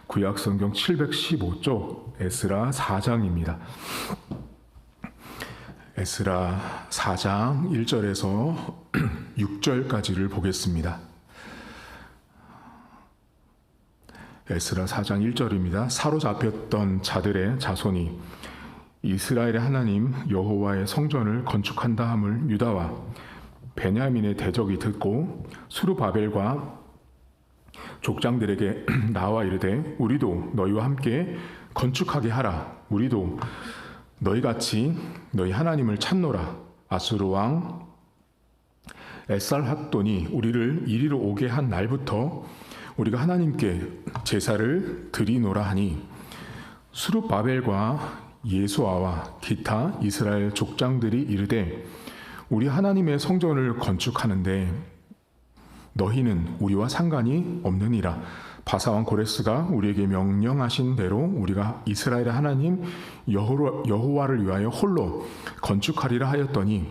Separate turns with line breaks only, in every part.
구약성경 715쪽 에스라 4장입니다. 에스라 4장 1절에서 6절까지를 보겠습니다. 에스라 4장 1절입니다. 사로잡혔던 자들의 자손이 이스라엘의 하나님 여호와의 성전을 건축한다 함을 유다와 베냐민의 대적이 듣고 수르바벨과 족장들에게 나와 이르되 우리도 너희와 함께 건축하게 하라. 우리도 너희같이 너희 하나님을 찾노라. 아수르 왕 에살핫돈이 우리를 이리로 오게 한 날부터 우리가 하나님께 제사를 드리노라 하니 수르바벨과 예수아와 기타 이스라엘 족장들이 이르되 우리 하나님의 성전을 건축하는데 너희는 우리와 상관이 없느니라. 바사왕 고레스가 우리에게 명령하신 대로 우리가 이스라엘의 하나님 여호와를 위하여 홀로 건축하리라 하였더니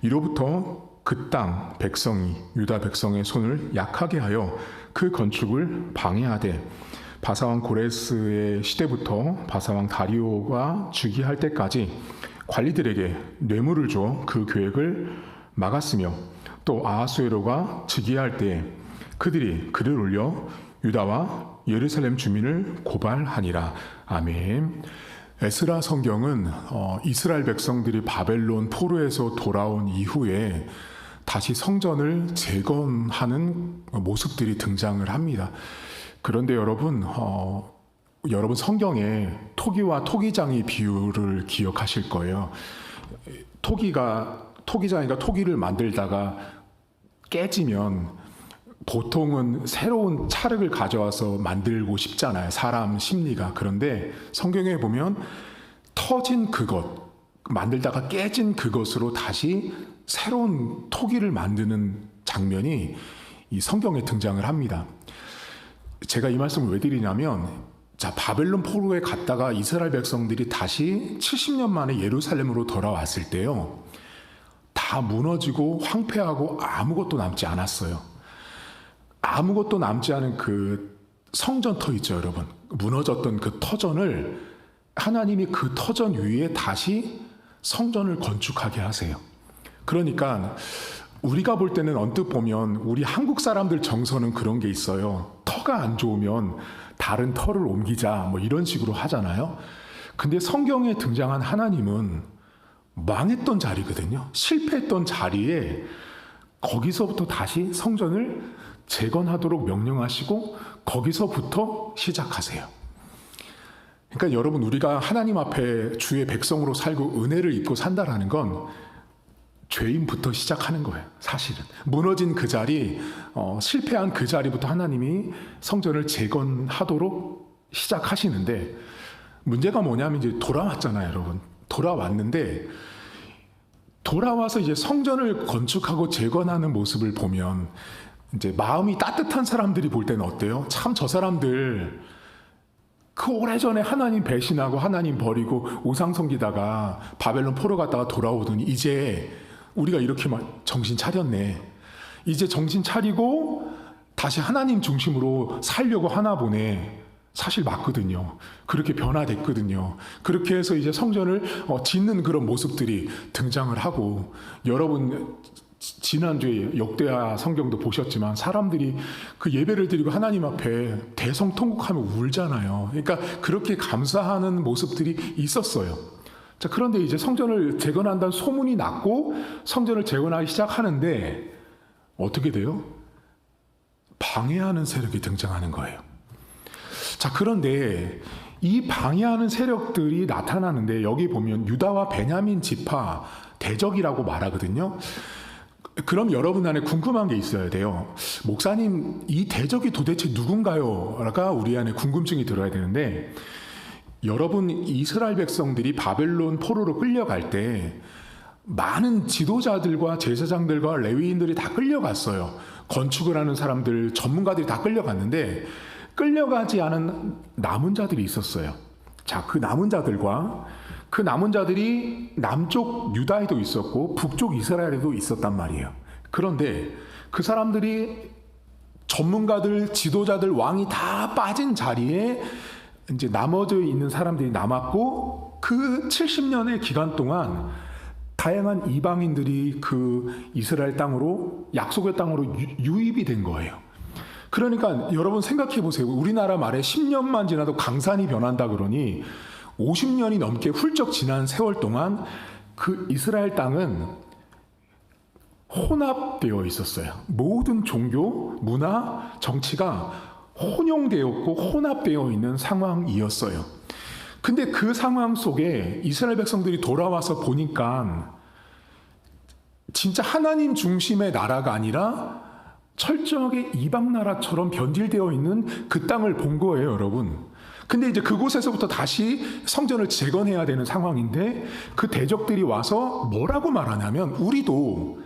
이로부터 그 땅 백성이 유다 백성의 손을 약하게 하여 그 건축을 방해하되 바사왕 고레스의 시대부터 바사왕 다리오가 즉위할 때까지 관리들에게 뇌물을 줘 그 계획을 막았으며 또 아하수에로가 즉위할 때에 그들이 글을 올려 유다와 예루살렘 주민을 고발하니라. 아멘. 에스라 성경은 이스라엘 백성들이 바벨론 포로에서 돌아온 이후에 다시 성전을 재건하는 모습들이 등장을 합니다. 그런데 여러분 성경에 토기와 토기장이 비유를 기억하실 거예요. 토기장이가 토기를 만들다가 깨지면 보통은 새로운 찰흙을 가져와서 만들고 싶잖아요. 사람 심리가. 그런데 성경에 보면 터진 그것, 만들다가 깨진 그것으로 다시 새로운 토기를 만드는 장면이 이 성경에 등장을 합니다. 제가 이 말씀을 왜 드리냐면 바벨론 포로에 갔다가 이스라엘 백성들이 다시 70년 만에 예루살렘으로 돌아왔을 때요. 다 무너지고 황폐하고 아무것도 남지 않았어요. 아무것도 남지 않은 그 성전터 있죠, 여러분. 무너졌던 그 터전을 하나님이 그 터전 위에 다시 성전을 건축하게 하세요. 그러니까 우리가 볼 때는 언뜻 보면 우리 한국 사람들 정서는 그런 게 있어요. 터가 안 좋으면 다른 터를 옮기자 뭐 이런 식으로 하잖아요. 근데 성경에 등장한 하나님은 망했던 자리거든요. 실패했던 자리에 거기서부터 다시 성전을 재건하도록 명령하시고 거기서부터 시작하세요. 그러니까 여러분 우리가 하나님 앞에 주의 백성으로 살고 은혜를 입고 산다라는 건 죄인부터 시작하는 거예요. 사실은 무너진 그 자리, 실패한 그 자리부터 하나님이 성전을 재건하도록 시작하시는데 문제가 뭐냐면 이제 돌아왔잖아요, 여러분. 돌아왔는데 돌아와서 이제 성전을 건축하고 재건하는 모습을 보면 이제 마음이 따뜻한 사람들이 볼 때는 어때요? 참 저 사람들 그 오래전에 하나님 배신하고 하나님 버리고 우상 섬기다가 바벨론 포로 갔다가 돌아오더니 이제 우리가 이렇게 정신 차렸네. 이제 정신 차리고 다시 하나님 중심으로 살려고 하나 보네. 사실 맞거든요. 그렇게 변화됐거든요. 그렇게 해서 이제 성전을 짓는 그런 모습들이 등장을 하고 여러분 지난주에 역대하 성경도 보셨지만 사람들이 그 예배를 드리고 하나님 앞에 대성통곡하며 울잖아요. 그러니까 그렇게 감사하는 모습들이 있었어요. 자, 그런데 이제 성전을 재건한다는 소문이 났고 성전을 재건하기 시작하는데 어떻게 돼요? 방해하는 세력이 등장하는 거예요. 자, 그런데 이 방해하는 세력들이 나타나는데 여기 보면 유다와 베냐민 지파 대적이라고 말하거든요. 그럼 여러분 안에 궁금한 게 있어야 돼요. 목사님, 이 대적이 도대체 누군가요? 라가 우리 안에 궁금증이 들어야 되는데 여러분 이스라엘 백성들이 바벨론 포로로 끌려갈 때 많은 지도자들과 제사장들과 레위인들이 다 끌려갔어요. 건축을 하는 사람들, 전문가들이 다 끌려갔는데 끌려가지 않은 남은 자들이 있었어요. 자, 그 남은 자들이 남쪽 유다에도 있었고 북쪽 이스라엘에도 있었단 말이에요. 그런데 그 사람들이 전문가들, 지도자들, 왕이 다 빠진 자리에 이제 나머지 있는 사람들이 남았고, 그 70년의 기간 동안 다양한 이방인들이 그 이스라엘 땅으로, 약속의 땅으로 유입이 된 거예요. 그러니까 여러분 생각해 보세요. 우리나라 말에 10년만 지나도 강산이 변한다 그러니 50년이 넘게 훌쩍 지난 세월 동안 그 이스라엘 땅은 혼합되어 있었어요. 모든 종교, 문화, 정치가 혼용되었고 혼합되어 있는 상황이었어요. 근데 그 상황 속에 이스라엘 백성들이 돌아와서 보니까 진짜 하나님 중심의 나라가 아니라 철저하게 이방 나라처럼 변질되어 있는 그 땅을 본 거예요, 여러분. 근데 이제 그곳에서부터 다시 성전을 재건해야 되는 상황인데 그 대적들이 와서 뭐라고 말하냐면 우리도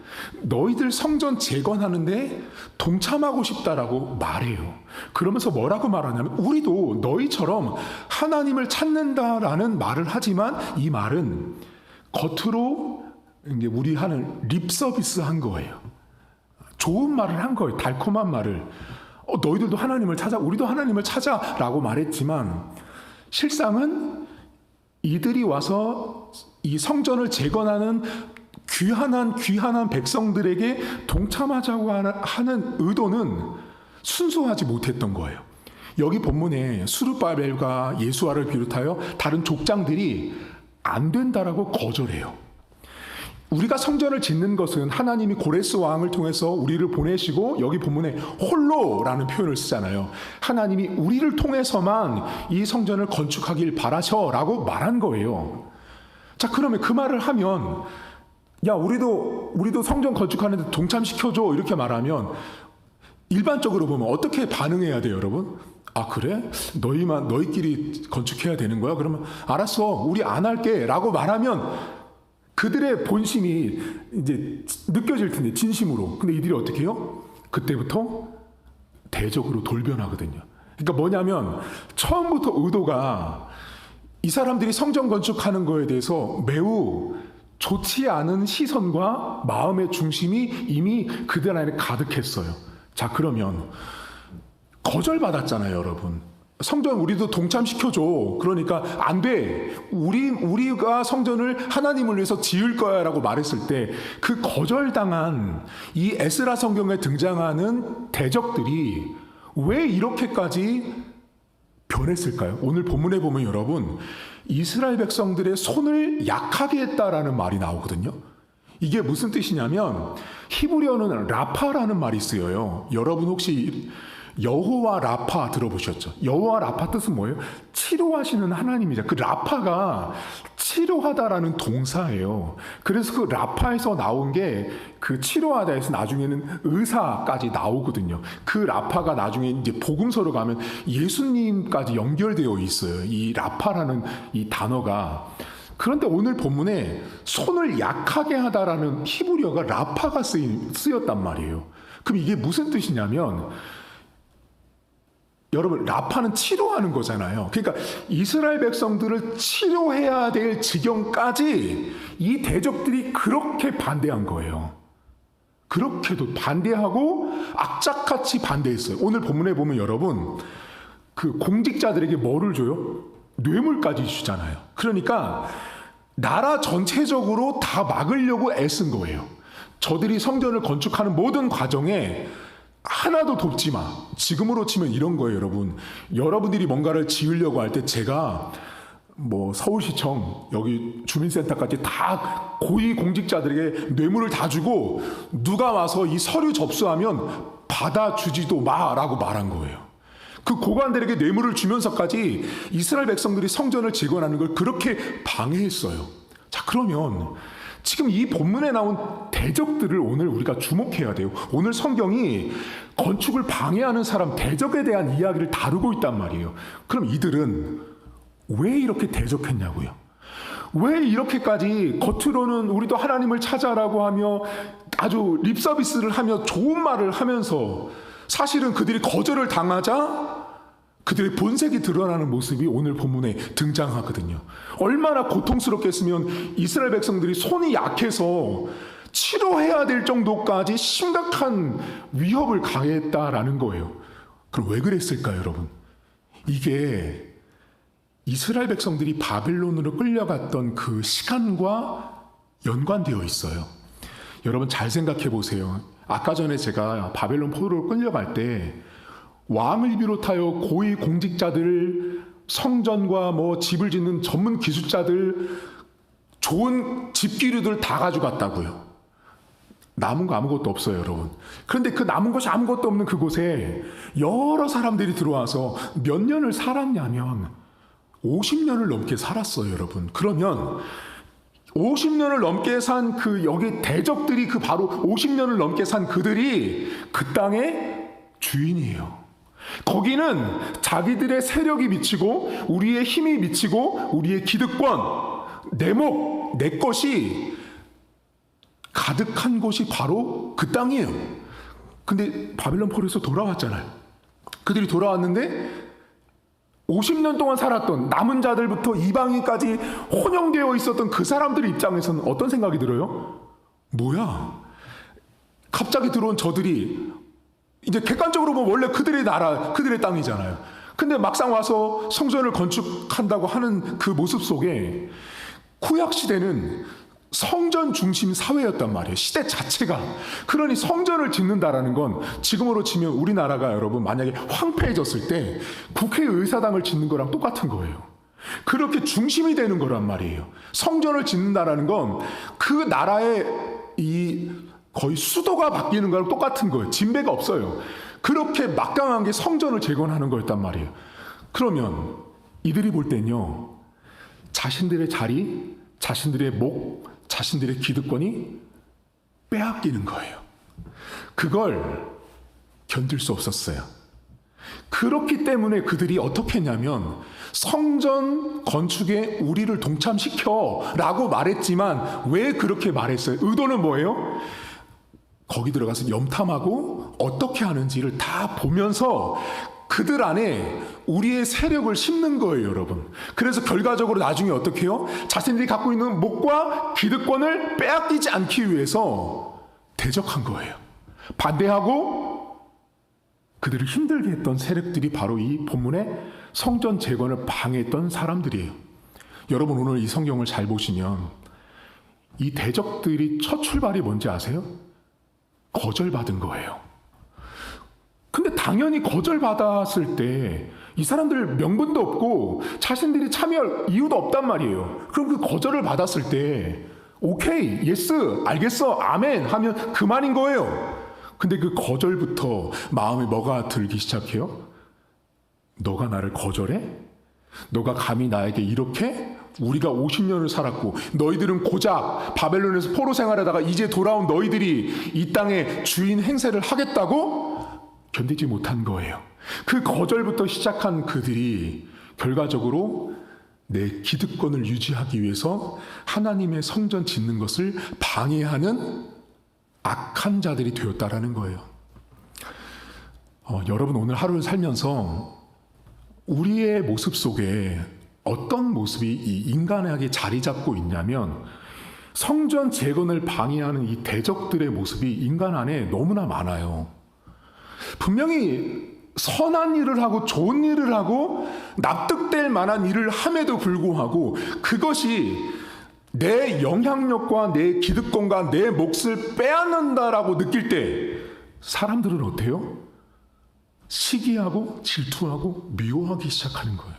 너희들 성전 재건하는데 동참하고 싶다라고 말해요. 그러면서 뭐라고 말하냐면 우리도 너희처럼 하나님을 찾는다라는 말을 하지만 이 말은 겉으로 이제 우리 하는 립 서비스 한 거예요. 좋은 말을 한 거예요. 달콤한 말을. 너희들도 하나님을 찾아, 우리도 하나님을 찾아라고 말했지만 실상은 이들이 와서 이 성전을 재건하는 귀한한 백성들에게 동참하자고 하는 의도는 순수하지 못했던 거예요. 여기 본문에 스룹바벨과 예수아를 비롯하여 다른 족장들이 안 된다라고 거절해요. 우리가 성전을 짓는 것은 하나님이 고레스 왕을 통해서 우리를 보내시고 여기 본문에 홀로라는 표현을 쓰잖아요. 하나님이 우리를 통해서만 이 성전을 건축하길 바라셔라고 말한 거예요. 자, 그러면 그 말을 하면 야, 우리도 성전 건축하는데 동참시켜줘 이렇게 말하면 일반적으로 보면 어떻게 반응해야 돼요, 여러분? 아, 그래? 너희끼리 건축해야 되는 거야? 그러면 알았어, 우리 안 할게 라고 말하면 그들의 본심이 이제 느껴질 텐데, 진심으로. 근데 이들이 어떻게 해요? 그때부터 대적으로 돌변하거든요. 그러니까 뭐냐면 처음부터 의도가 이 사람들이 성전 건축하는 거에 대해서 매우 좋지 않은 시선과 마음의 중심이 이미 그들 안에 가득했어요. 자, 그러면 거절받았잖아요, 여러분. 성전 우리도 동참시켜줘. 그러니까 안 돼. 우리가 성전을 하나님을 위해서 지을 거야 라고 말했을 때 그 거절당한 이 에스라 성경에 등장하는 대적들이 왜 이렇게까지 변했을까요? 오늘 본문에 보면 여러분 이스라엘 백성들의 손을 약하게 했다라는 말이 나오거든요. 이게 무슨 뜻이냐면 히브리어는 라파라는 말이 쓰여요. 여러분 혹시 여호와 라파 들어보셨죠? 여호와 라파 뜻은 뭐예요? 치료하시는 하나님이죠. 그 라파가 치료하다라는 동사예요. 그래서 그 라파에서 나온 게 그 치료하다에서 나중에는 의사까지 나오거든요. 그 라파가 나중에 이제 복음서로 가면 예수님까지 연결되어 있어요. 이 라파라는 이 단어가. 그런데 오늘 본문에 손을 약하게 하다라는 히브리어가 라파가 쓰였단 말이에요. 그럼 이게 무슨 뜻이냐면 여러분, 라파는 치료하는 거잖아요. 그러니까 이스라엘 백성들을 치료해야 될 지경까지 이 대적들이 그렇게 반대한 거예요. 그렇게도 반대하고 악착같이 반대했어요. 오늘 본문에 보면 여러분, 그 공직자들에게 뭐를 줘요? 뇌물까지 주잖아요. 그러니까 나라 전체적으로 다 막으려고 애쓴 거예요. 저들이 성전을 건축하는 모든 과정에 하나도 돕지 마. 지금으로 치면 이런 거예요, 여러분. 여러분들이 뭔가를 지으려고 할 때 제가 뭐 서울시청 여기 주민센터까지 다 고위 공직자들에게 뇌물을 다 주고 누가 와서 이 서류 접수하면 받아주지도 마라고 말한 거예요. 그 고관들에게 뇌물을 주면서까지 이스라엘 백성들이 성전을 재건하는 걸 그렇게 방해했어요. 자, 그러면 지금 이 본문에 나온 대적들을 오늘 우리가 주목해야 돼요. 오늘 성경이 건축을 방해하는 사람, 대적에 대한 이야기를 다루고 있단 말이에요. 그럼 이들은 왜 이렇게 대적했냐고요? 왜 이렇게까지 겉으로는 우리도 하나님을 찾아라고 하며 아주 립서비스를 하며 좋은 말을 하면서 사실은 그들이 거절을 당하자 그들의 본색이 드러나는 모습이 오늘 본문에 등장하거든요. 얼마나 고통스럽겠으면 이스라엘 백성들이 손이 약해서 치료해야 될 정도까지 심각한 위협을 가했다라는 거예요. 그럼 왜 그랬을까요, 여러분? 이게 이스라엘 백성들이 바벨론으로 끌려갔던 그 시간과 연관되어 있어요. 여러분 잘 생각해 보세요. 아까 전에 제가 바벨론 포로로 끌려갈 때 왕을 비롯하여 고위 공직자들, 성전과 뭐 집을 짓는 전문 기술자들, 좋은 집기류들 다 가져갔다고요. 남은 거 아무것도 없어요, 여러분. 그런데 그 남은 것이 아무것도 없는 그곳에 여러 사람들이 들어와서 몇 년을 살았냐면 50년을 넘게 살았어요, 여러분. 그러면 50년을 넘게 산 그 여기 대적들이 그 바로 50년을 넘게 산 그들이 그 땅의 주인이에요. 거기는 자기들의 세력이 미치고 우리의 힘이 미치고 우리의 기득권, 내 목, 내 것이 가득한 곳이 바로 그 땅이에요. 근데 바벨론 포로에서 돌아왔잖아요. 그들이 돌아왔는데 50년 동안 살았던 남은 자들부터 이방인까지 혼용되어 있었던 그 사람들의 입장에서는 어떤 생각이 들어요? 뭐야? 갑자기 들어온 저들이 이제 객관적으로 보면 원래 그들의 나라, 그들의 땅이잖아요. 근데 막상 와서 성전을 건축한다고 하는 그 모습 속에 구약 시대는 성전 중심 사회였단 말이에요. 시대 자체가. 그러니 성전을 짓는다라는 건 지금으로 치면 우리나라가 여러분 만약에 황폐해졌을 때 국회의사당을 짓는 거랑 똑같은 거예요. 그렇게 중심이 되는 거란 말이에요. 성전을 짓는다라는 건 그 나라의 이 거의 수도가 바뀌는 거랑 똑같은 거예요. 진배가 없어요. 그렇게 막강한 게 성전을 재건하는 거였단 말이에요. 그러면 이들이 볼 땐요, 자신들의 자리, 자신들의 목, 자신들의 기득권이 빼앗기는 거예요. 그걸 견딜 수 없었어요. 그렇기 때문에 그들이 어떻게 했냐면 성전 건축에 우리를 동참시켜 라고 말했지만 왜 그렇게 말했어요? 의도는 뭐예요? 거기 들어가서 염탐하고 어떻게 하는지를 다 보면서 그들 안에 우리의 세력을 심는 거예요, 여러분. 그래서 결과적으로 나중에 어떻게 해요? 자신들이 갖고 있는 목과 기득권을 빼앗기지 않기 위해서 대적한 거예요. 반대하고 그들을 힘들게 했던 세력들이 바로 이 본문의 성전 재건을 방해했던 사람들이에요. 여러분 오늘 이 성경을 잘 보시면 이 대적들이 첫 출발이 뭔지 아세요? 거절받은 거예요. 근데 당연히 거절받았을 때 이 사람들 명분도 없고 자신들이 참여할 이유도 없단 말이에요. 그럼 그 거절을 받았을 때 오케이, 예스, 알겠어, 아멘 하면 그만인 거예요. 근데 그 거절부터 마음에 뭐가 들기 시작해요? 너가 나를 거절해? 너가 감히 나에게 이렇게? 우리가 50년을 살았고 너희들은 고작 바벨론에서 포로 생활하다가 이제 돌아온 너희들이 이 땅의 주인 행세를 하겠다고? 견디지 못한 거예요. 그 거절부터 시작한 그들이 결과적으로 내 기득권을 유지하기 위해서 하나님의 성전 짓는 것을 방해하는 악한 자들이 되었다라는 거예요. 여러분 오늘 하루를 살면서 우리의 모습 속에 어떤 모습이 이 인간에게 자리 잡고 있냐면 성전 재건을 방해하는 이 대적들의 모습이 인간 안에 너무나 많아요. 분명히 선한 일을 하고 좋은 일을 하고 납득될 만한 일을 함에도 불구하고 그것이 내 영향력과 내 기득권과 내 몫을 빼앗는다라고 느낄 때 사람들은 어때요? 시기하고 질투하고 미워하기 시작하는 거예요.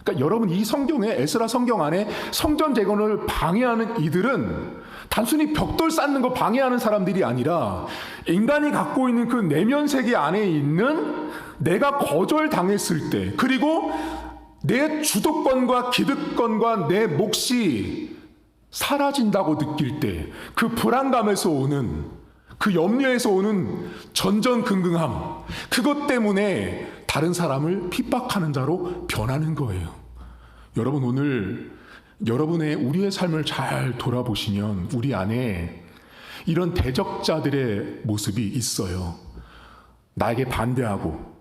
그러니까 여러분 이 성경에 에스라 성경 안에 성전 재건을 방해하는 이들은 단순히 벽돌 쌓는 거 방해하는 사람들이 아니라 인간이 갖고 있는 그 내면 세계 안에 있는 내가 거절당했을 때 그리고 내 주도권과 기득권과 내 몫이 사라진다고 느낄 때 그 불안감에서 오는 그 염려에서 오는 전전긍긍함 그것 때문에 다른 사람을 핍박하는 자로 변하는 거예요. 여러분 오늘 여러분의 우리의 삶을 잘 돌아보시면 우리 안에 이런 대적자들의 모습이 있어요. 나에게 반대하고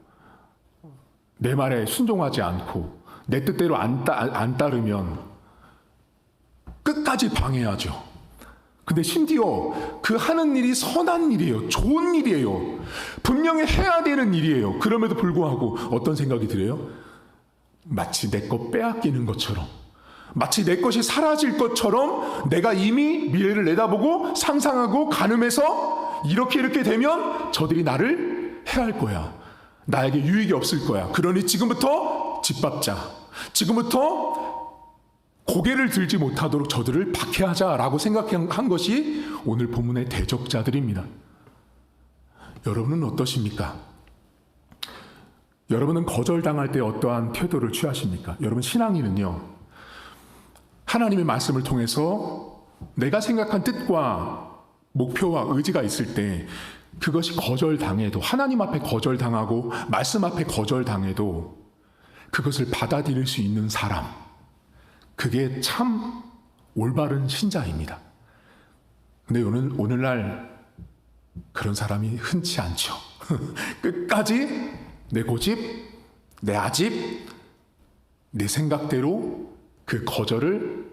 내 말에 순종하지 않고 내 뜻대로 안 따르면 끝까지 방해하죠. 근데 심지어 그 하는 일이 선한 일이에요. 좋은 일이에요. 분명히 해야 되는 일이에요. 그럼에도 불구하고 어떤 생각이 들어요? 마치 내 것 빼앗기는 것처럼, 마치 내 것이 사라질 것처럼 내가 이미 미래를 내다보고 상상하고 가늠해서 이렇게 되면 저들이 나를 해할 거야. 나에게 유익이 없을 거야. 그러니 지금부터 짓밟자. 지금부터 고개를 들지 못하도록 저들을 박해하자라고 생각한 것이 오늘 본문의 대적자들입니다. 여러분은 어떠십니까? 여러분은 거절당할 때 어떠한 태도를 취하십니까? 여러분 신앙인은요, 하나님의 말씀을 통해서 내가 생각한 뜻과 목표와 의지가 있을 때 그것이 거절당해도, 하나님 앞에 거절당하고 말씀 앞에 거절당해도 그것을 받아들일 수 있는 사람, 그게 참 올바른 신자입니다. 근데 오늘날 그런 사람이 흔치 않죠. 끝까지 내 고집, 내 아집, 내 생각대로 그 거절을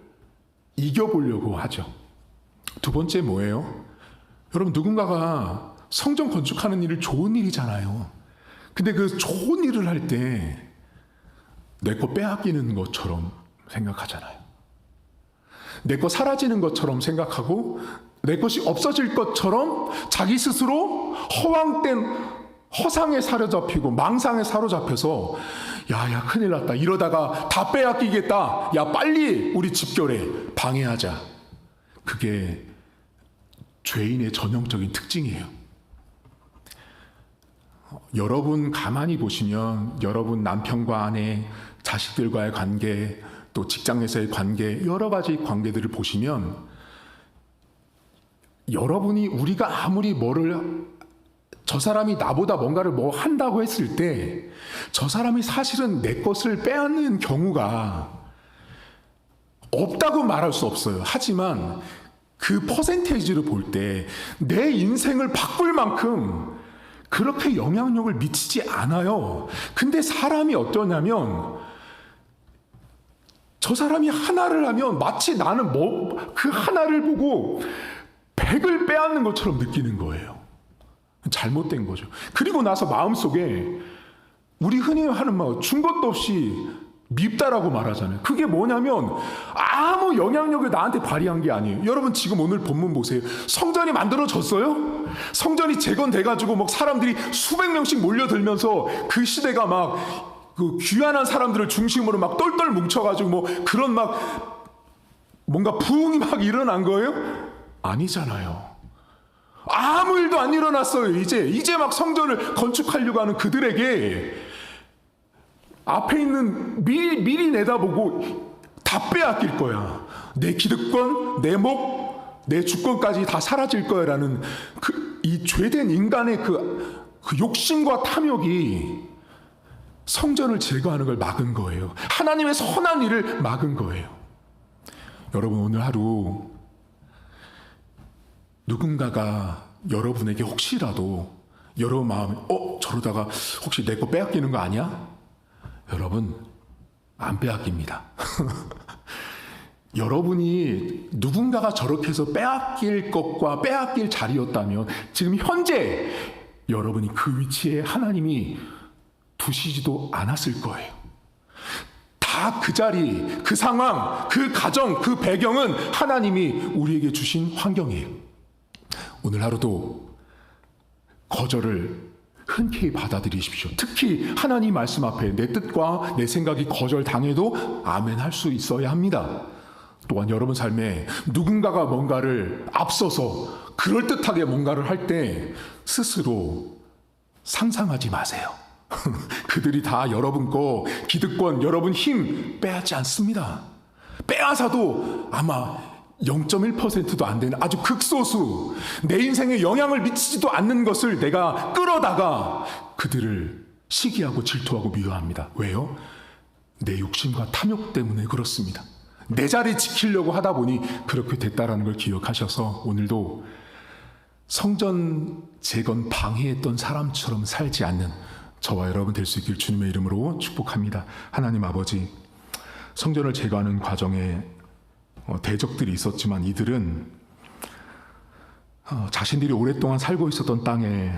이겨보려고 하죠. 두 번째 뭐예요? 여러분, 누군가가 성전 건축하는 일을 좋은 일이잖아요. 근데 그 좋은 일을 할 때 내 거 빼앗기는 것처럼 생각하잖아요. 내 거 사라지는 것처럼 생각하고 내 것이 없어질 것처럼 자기 스스로 허황된 허상에 사로잡히고 망상에 사로잡혀서 야 큰일 났다. 이러다가 다 빼앗기겠다. 야 빨리 우리 집결해. 방해하자. 그게 죄인의 전형적인 특징이에요. 여러분 가만히 보시면 여러분 남편과 아내, 자식들과의 관계, 또 직장 내에서의 관계, 여러 가지 관계들을 보시면 여러분이 우리가 아무리 저 사람이 나보다 뭔가를 뭐 한다고 했을 때 저 사람이 사실은 내 것을 빼앗는 경우가 없다고 말할 수 없어요. 하지만 그 퍼센테이지를 볼 때 내 인생을 바꿀 만큼 그렇게 영향력을 미치지 않아요. 근데 사람이 어떠냐면 저 사람이 하나를 하면 마치 나는 그 하나를 보고 100을 빼앗는 것처럼 느끼는 거예요. 잘못된 거죠. 그리고 나서 마음속에 우리 흔히 하는 말, 준 것도 없이 밉다라고 말하잖아요. 그게 뭐냐면 아무 영향력을 나한테 발휘한 게 아니에요. 여러분 지금 오늘 본문 보세요. 성전이 만들어졌어요? 성전이 재건돼가지고 막 사람들이 수백 명씩 몰려들면서 그 시대가 막 그 귀환한 사람들을 중심으로 막 똘똘 뭉쳐가지고 뭐 그런 막 뭔가 부흥이 막 일어난 거예요? 아니잖아요. 아무 일도 안 일어났어요. 이제 막 성전을 건축하려고 하는 그들에게 앞에 있는 미리 내다보고 다 빼앗길 거야. 내 기득권, 내 목, 내 주권까지 다 사라질 거야라는 이 죄된 인간의 그 욕심과 탐욕이 성전을 제거하는 걸 막은 거예요. 하나님의 선한 일을 막은 거예요. 여러분 오늘 하루 누군가가 여러분에게 혹시라도 여러분 마음에 저러다가 혹시 내 거 빼앗기는 거 아니야? 여러분 안 빼앗깁니다. 여러분이 누군가가 저렇게 해서 빼앗길 것과 빼앗길 자리였다면 지금 현재 여러분이 그 위치에 하나님이 두시지도 않았을 거예요. 다 그 자리, 그 상황, 그 가정, 그 배경은 하나님이 우리에게 주신 환경이에요. 오늘 하루도 거절을 흔쾌히 받아들이십시오. 특히 하나님 말씀 앞에 내 뜻과 내 생각이 거절당해도 아멘 할 수 있어야 합니다. 또한 여러분 삶에 누군가가 뭔가를 앞서서 그럴듯하게 뭔가를 할 때 스스로 상상하지 마세요. 그들이 다 여러분 거 기득권, 여러분 힘 빼앗지 않습니다. 빼앗아도 아마 0.1%도 안 되는 아주 극소수, 내 인생에 영향을 미치지도 않는 것을 내가 끌어다가 그들을 시기하고 질투하고 미워합니다. 왜요? 내 욕심과 탐욕 때문에 그렇습니다. 내 자리 지키려고 하다 보니 그렇게 됐다라는 걸 기억하셔서 오늘도 성전 재건 방해했던 사람처럼 살지 않는 저와 여러분 될 수 있길 주님의 이름으로 축복합니다. 하나님 아버지, 성전을 재건하는 과정에 대적들이 있었지만 이들은 자신들이 오랫동안 살고 있었던 땅에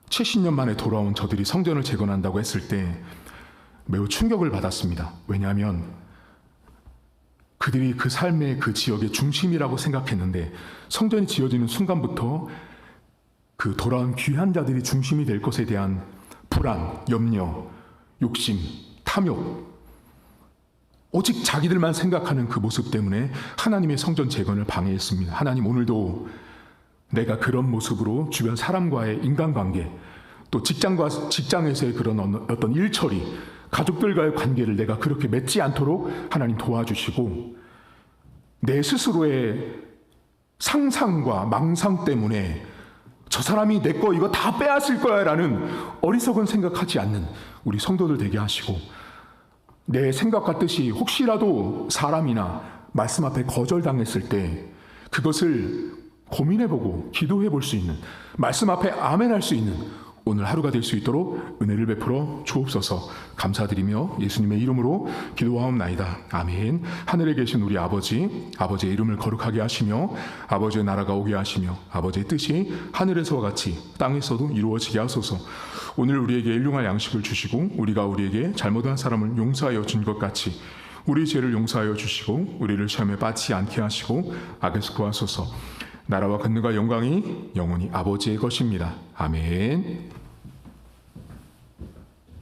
70년 만에 돌아온 저들이 성전을 재건한다고 했을 때 매우 충격을 받았습니다. 왜냐하면 그들이 그 삶의 그 지역의 중심이라고 생각했는데 성전이 지어지는 순간부터 그 돌아온 귀한 자들이 중심이 될 것에 대한 불안, 염려, 욕심, 탐욕, 오직 자기들만 생각하는 그 모습 때문에 하나님의 성전 재건을 방해했습니다. 하나님, 오늘도 내가 그런 모습으로 주변 사람과의 인간관계, 또 직장에서의 그런 어떤 일처리, 가족들과의 관계를 내가 그렇게 맺지 않도록 하나님 도와주시고, 내 스스로의 상상과 망상 때문에 저 사람이 내 거 이거 다 빼앗을 거야 라는 어리석은 생각하지 않는 우리 성도들 되게 하시고, 내 생각과 뜻이 혹시라도 사람이나 말씀 앞에 거절당했을 때 그것을 고민해보고 기도해볼 수 있는, 말씀 앞에 아멘할 수 있는 오늘 하루가 될 수 있도록 은혜를 베풀어 주옵소서. 감사드리며 예수님의 이름으로 기도하옵나이다. 아멘. 하늘에 계신 우리 아버지, 아버지의 이름을 거룩하게 하시며 아버지의 나라가 오게 하시며 아버지의 뜻이 하늘에서와 같이 땅에서도 이루어지게 하소서. 오늘 우리에게 일용할 양식을 주시고 우리가 우리에게 잘못한 사람을 용서하여 준 것 같이 우리 죄를 용서하여 주시고 우리를 시험에 빠지지 않게 하시고 악에서 구하소서. 나라와 권능과 영광이 영원히 아버지의 것입니다. 아멘.